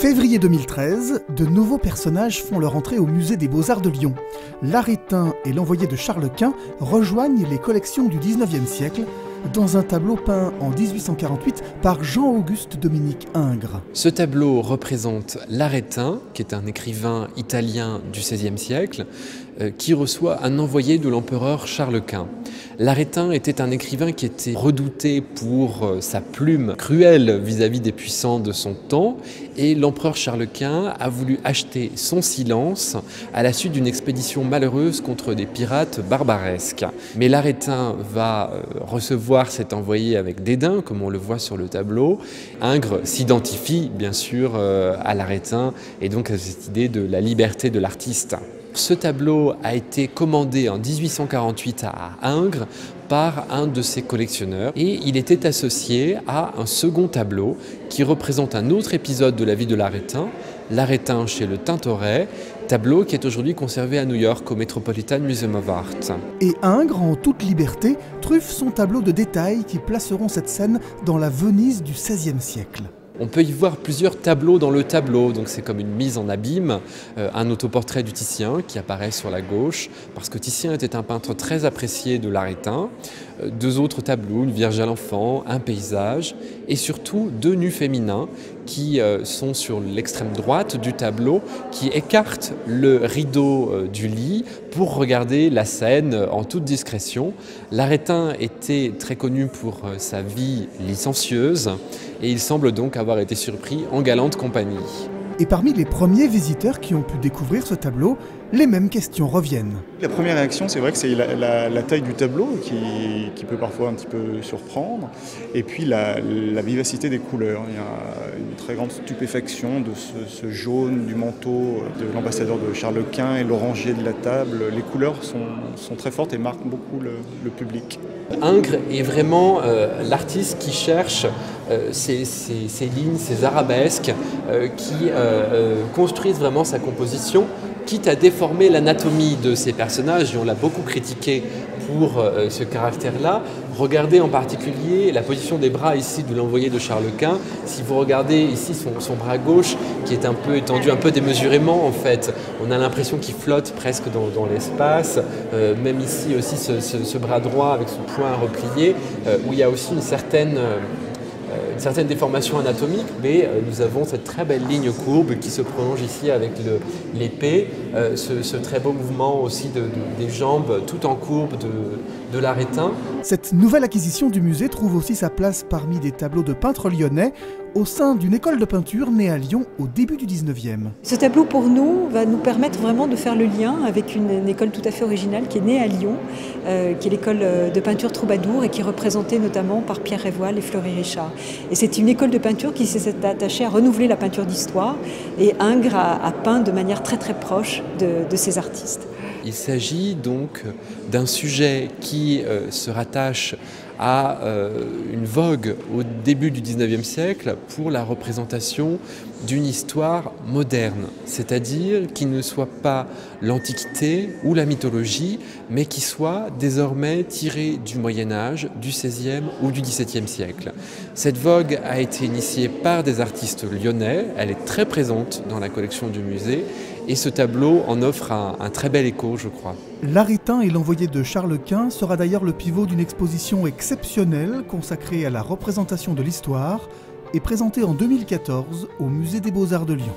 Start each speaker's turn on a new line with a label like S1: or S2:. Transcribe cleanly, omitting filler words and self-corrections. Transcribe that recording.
S1: Février 2013, de nouveaux personnages font leur entrée au musée des Beaux-Arts de Lyon. L'Arétin et l'envoyé de Charles Quint rejoignent les collections du XIXe siècle dans un tableau peint en 1848 par Jean-Auguste Dominique Ingres.
S2: Ce tableau représente l'Arétin, qui est un écrivain italien du XVIe siècle, qui reçoit un envoyé de l'empereur Charles Quint. L'Arétin était un écrivain qui était redouté pour sa plume cruelle vis-à-vis des puissants de son temps, et l'empereur Charles Quint a voulu acheter son silence à la suite d'une expédition malheureuse contre des pirates barbaresques. Mais l'Arétin va recevoir cet envoyé avec dédain, comme on le voit sur le tableau. Ingres s'identifie bien sûr à l'Arétin et donc à cette idée de la liberté de l'artiste. Ce tableau a été commandé en 1848 à Ingres par un de ses collectionneurs et il était associé à un second tableau qui représente un autre épisode de la vie de l'Arétin, l'Arétin chez le Tintoret, tableau qui est aujourd'hui conservé à New York au Metropolitan Museum of Art.
S1: Et Ingres, en toute liberté, truffe son tableau de détails qui placeront cette scène dans la Venise du XVIe siècle.
S2: On peut y voir plusieurs tableaux dans le tableau, donc c'est comme une mise en abîme, un autoportrait du Titien qui apparaît sur la gauche, parce que Titien était un peintre très apprécié de l'Arétin, deux autres tableaux, une Vierge à l'enfant, un paysage, et surtout deux nus féminins qui sont sur l'extrême droite du tableau, qui écartent le rideau du lit pour regarder la scène en toute discrétion. L'Arétin était très connu pour sa vie licencieuse, et il semble donc avoir été surpris en galante compagnie.
S1: Et parmi les premiers visiteurs qui ont pu découvrir ce tableau, les mêmes questions reviennent.
S3: La première réaction, c'est vrai que c'est la taille du tableau qui peut parfois un petit peu surprendre, et puis la vivacité des couleurs. Il y a une très grande stupéfaction de ce jaune du manteau de l'ambassadeur de Charles Quint et l'oranger de la table. Les couleurs sont très fortes et marquent beaucoup le public.
S2: Ingres est vraiment l'artiste qui cherche ces lignes, ces arabesques qui construisent vraiment sa composition, quitte à déformer l'anatomie de ces personnages, et on l'a beaucoup critiqué pour ce caractère-là. Regardez en particulier la position des bras ici de l'envoyé de Charles Quint. Si vous regardez ici son bras gauche qui est un peu étendu, un peu démesurément en fait, on a l'impression qu'il flotte presque dans l'espace. Même ici aussi ce bras droit avec son poing replié, où il y a aussi une certaine déformation anatomique, mais nous avons cette très belle ligne courbe qui se prolonge ici avec l'épée, ce très beau mouvement aussi des jambes tout en courbe de l'Arétin.
S1: Cette nouvelle acquisition du musée trouve aussi sa place parmi des tableaux de peintres lyonnais au sein d'une école de peinture née à Lyon au début du 19e.
S4: Ce tableau pour nous va nous permettre vraiment de faire le lien avec une école tout à fait originale qui est née à Lyon, qui est l'école de peinture Troubadour et qui est représentée notamment par Pierre Révoil et Fleury Richard. Et c'est une école de peinture qui s'est attachée à renouveler la peinture d'histoire, et Ingres a peint de manière très très proche de ces artistes.
S2: Il s'agit donc d'un sujet qui se rattache à une vogue au début du XIXe siècle pour la représentation d'une histoire moderne, c'est-à-dire qui ne soit pas l'Antiquité ou la mythologie, mais qui soit désormais tirée du Moyen-Âge, du XVIe ou du XVIIe siècle. Cette vogue a été initiée par des artistes lyonnais, elle est très présente dans la collection du musée, et ce tableau en offre un très bel écho, je crois.
S1: L'Arétin et l'envoyé de Charles Quint sera d'ailleurs le pivot d'une exposition exceptionnelle consacrée à la représentation de l'histoire et présentée en 2014 au Musée des Beaux-Arts de Lyon.